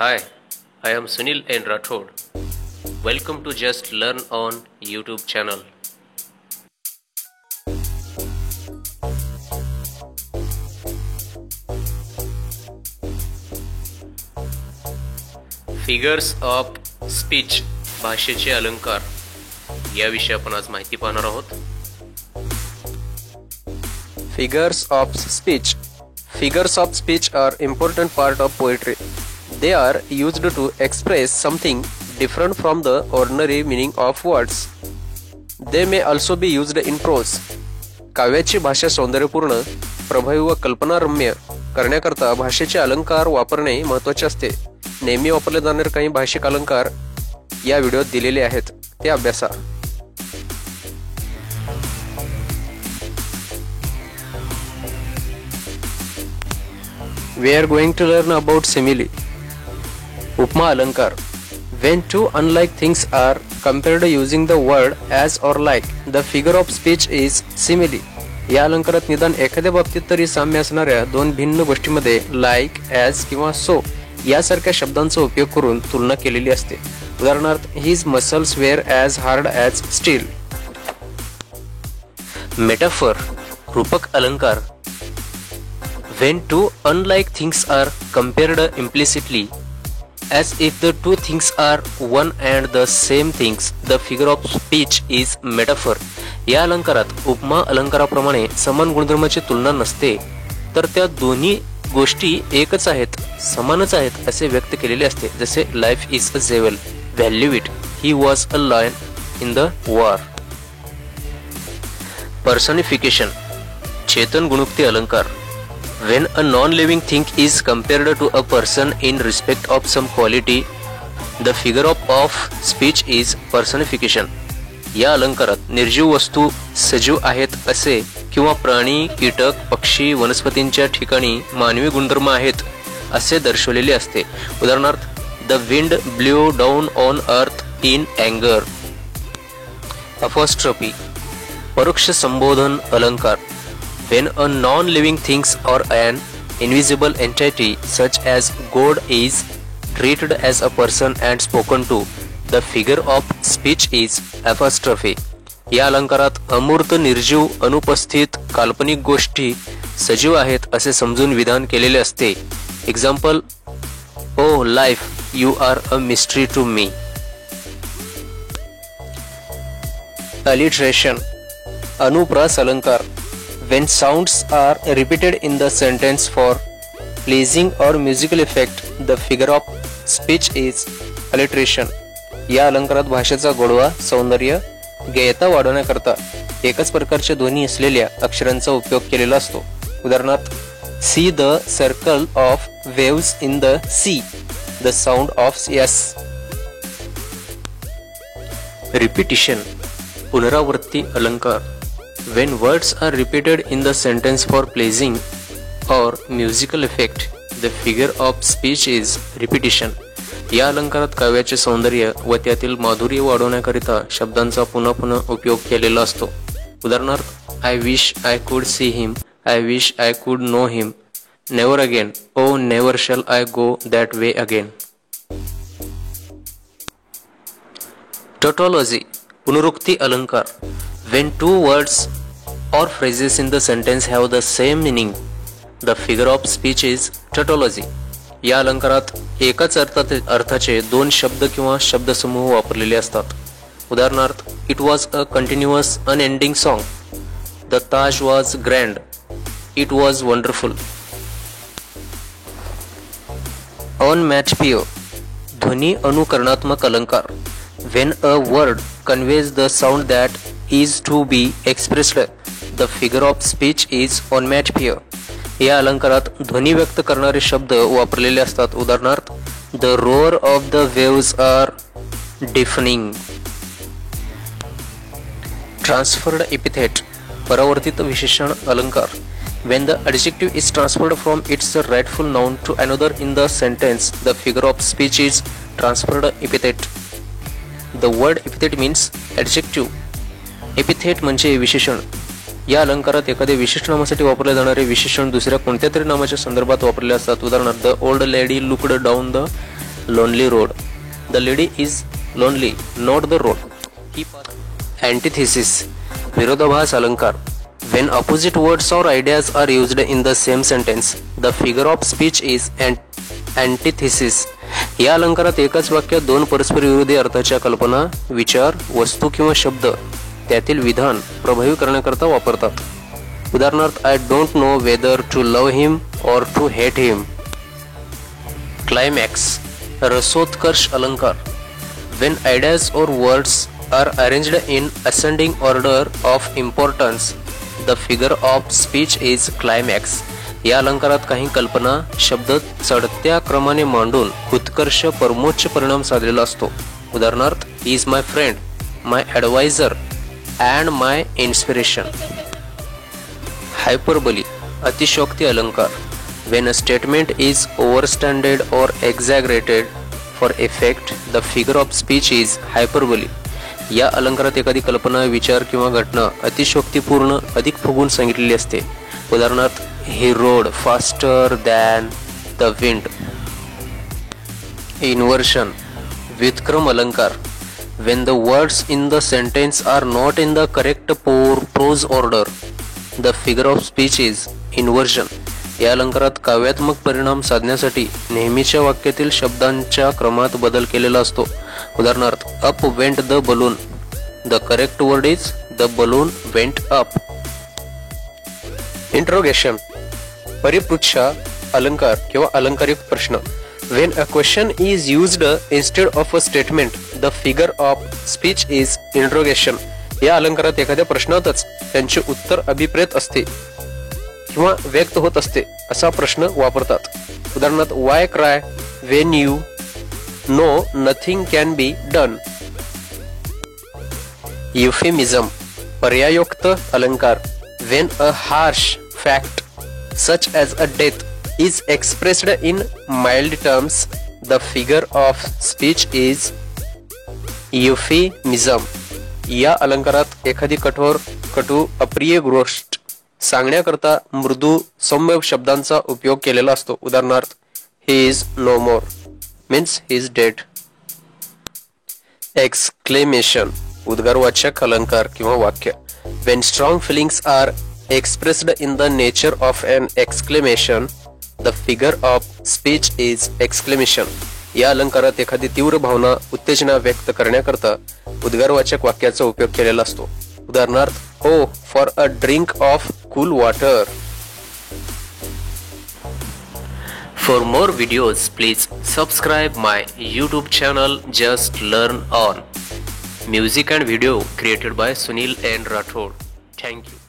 Hi, I am Sunil N. Rathod. Welcome to Just Learn on YouTube channel. Figures of speech, भाषेचे अलंकार याविषयी आपण आज माहिती पाहणार आहोत. Figures of speech. Figures of speech are important part of poetry. They are used to express something different from the ordinary meaning of words. They may also be used in prose. काव्याची भाषा सौंदर्यपूर्ण, प्रभावी व कल्पनारम्य करण्याकरता भाषेचे अलंकार वापरणे महत्त्वाचे असते. नेहमी वापरले जाणारे काही भाषिक अलंकार या व्हिडिओत दिलेले आहेत, ते अभ्यासा. We are going to learn about simile. उपमा अलंकार. When two unlike things are compared using the word as or like, the figure of speech is simile. या अलंकारात निदान एखाद्या बाबतीत तरी साम्य असणाऱ्या दोन भिन्न गोष्टींमध्ये like, as किंवा so यासारख्या शब्दांचा उपयोग करून तुलना केलेली असते. उदाहरणार्थ, his muscles were as hard as steel. Metaphor, रूपक अलंकार. When two unlike things are compared implicitly, as if the two things are one and the same things, the figure of speech is metaphor. या अलंकारात उपमा अलंकाराप्रमाणे समान गुणधर्माची तुलना नसते, तर त्या दोन्ही गोष्टी एकच आहेत, समानच आहेत असे व्यक्त केलेले असते. जसे life is a jewel, value it, he was a lion in the war. Personification, चेतन गुणोक्ती अलंकार. When a non-living thing is compared to a person in respect of some quality, the figure of speech is personification. या अलंकारात निर्जीव वस्तू सजीव आहेत असे किंवा प्राणी, कीटक, पक्षी, वनस्पतींच्या ठिकाणी मानवी गुणधर्म आहेत असे दर्शवलेले असते. उदाहरणार्थ, The wind blew down on earth in anger. Apostrophe, परोक्ष संबोधन अलंकार. When a non-living thing or an invisible entity such as God is treated as a person and spoken to, the figure of speech is apostrophe. या अलंकारात अमूर्त, निर्जीव, अनुपस्थित काल्पनिक गोष्टी सजीव आहेत असे समजून विधान केलेले असते. Example, Oh life, you are a mystery to me. Alliteration, अनुप्रास अलंकार. When sounds are repeated in the sentence for pleasing or musical effect, the figure of speech is alliteration. या अलंकारात भाषेचा गोडवा, सौंदर्य, गेयता वाढवण्याकरता एकच प्रकारचे ध्वनी असलेल्या अक्षरांचा उपयोग केलेला असतो. उदाहरणार्थ, see the circle of waves in the sea, the sound of yes. Repetition, पुनरावृत्ती अलंकार. When words are repeated in the sentence for pleasing or musical effect, the figure of speech is repetition. या अलंकारात काव्याचे सौंदर्य व त्यातील माधुर्य वाढवण्याकरिता शब्दांचा पुन्हा पुन्हा उपयोग केलेला असतो. उदाहरणार्थ, I wish I could see him, I wish I could know him, never again, oh never shall I go that way again. Tautology, पुनरुक्ती अलंकार. When two words or phrases in the sentence have the same meaning, the figure of speech is tautology. या अलंकारात एकाच अर्थाचे दोन शब्द किंवा शब्दसमूह वापरलेले असतात. उदाहरणार्थ, It was a continuous unending song. The Taj was grand. It was wonderful. Onomatopoeia, ध्वनी अनुकरणात्मक अलंकार. When a word conveys the sound that is to be expressed, the figure of speech is onomatopoeia. या अलंकारात ध्वनी व्यक्त करणारे शब्द वापरलेले असतात. उदाहरणार्थ, The roar of the waves are deafening. Transferred epithet, परावर्तित विशेषण अलंकार. When the adjective is transferred from its rightful noun to another in the sentence, the figure of speech is transferred epithet. The word epithet means adjective. Epithet म्हणजे विशेषण. या अलंकारात एखाद्या विशिष्ट नामासाठी वापरले जाणारे विशेषण दुसऱ्या कोणत्या तरी नामाच्या संदर्भात वापरले असतात. उदाहरणार्थ, the old lady looked down the lonely road. The lady is lonely, not the road. Antithesis, विरोधाभास अलंकार. When opposite words or ideas are used in the same sentence, the figure of speech is antithesis. या अलंकारात एकाच वाक्यात दोन परस्पर विरोधी अर्थाच्या कल्पना, विचार, वस्तू किंवा शब्द त्यातील विधान प्रभावी करण्याकरता वापरतात. उदाहरणार्थ, I don't know whether to love him or to hate him. Climax, रसोत्कर्ष अलंकार. When ideas or words are arranged in ascending order of importance, the figure of speech is climax. या अलंकारात काही कल्पना, शब्द चढत्या क्रमाने मांडून उत्कर्ष परमोच्च परिणाम साधलेला असतो. उदाहरणार्थ, he is my friend, my advisor and my inspiration. Hyperbole, अतिशयोक्ती अलंकार. When a statement is overstated or exaggerated for effect, the figure of speech is hyperbole. या अलंकारात एखादी कल्पना, विचार किंवा घटना अतिशयोक्तीपूर्ण, अधिक फुगून सांगितलेली असते. उदाहरणार्थ, he rode faster than the wind. Inversion, व्युत्क्रम अलंकार. When the words in the sentence are not in the correct prose order, the figure of speech is inversion. या अलंकारात काव्यात्मक परिणाम साधण्यासाठी नेहमीच्या वाक्यातील शब्दांच्या क्रमात बदल केलेला असतो. उदाहरणार्थ, up went the balloon. The correct word is the balloon went up. Interrogation, परिपृच्छा अलंकार किंवा अलंकारिक प्रश्न. When a question is used instead of a statement, the figure of speech is interrogation. या अलंकारात एखाद्या प्रश्नातच त्यांचे उत्तर अभिप्रेत असते किंवा व्यक्त होत असते असा प्रश्न वापरतात. उदाहरणार्थ, why cry when you know nothing can be done. Euphemism, पर्यायोक्त अलंकार. When a harsh fact such as a death is expressed in mild terms, the figure of speech is euphemism. या अलंकारात एखादी कठोर, कटू, अप्रिय गोष्ट सांगण्याकरता मृदू, सौम्य शब्दांचा उपयोग केलेला असतो. उदाहरणार्थ, he is no more means he is dead. Exclamation, उद्गारवाचक अलंकार किंवा वाक्य. When strong feelings are expressed in the nature of an exclamation, the figure of speech is exclamation. या अलंकारात एखादी तीव्र भावना, उत्तेजना व्यक्त करण्याकरता उद्गारवाचक वाक्याचा उपयोग केलेला असतो. उदाहरणार्थ, oh for a drink of cool water. For more videos, please subscribe my YouTube channel Just Learn On. Music and video created by Sunil N. Rathod. Thank you.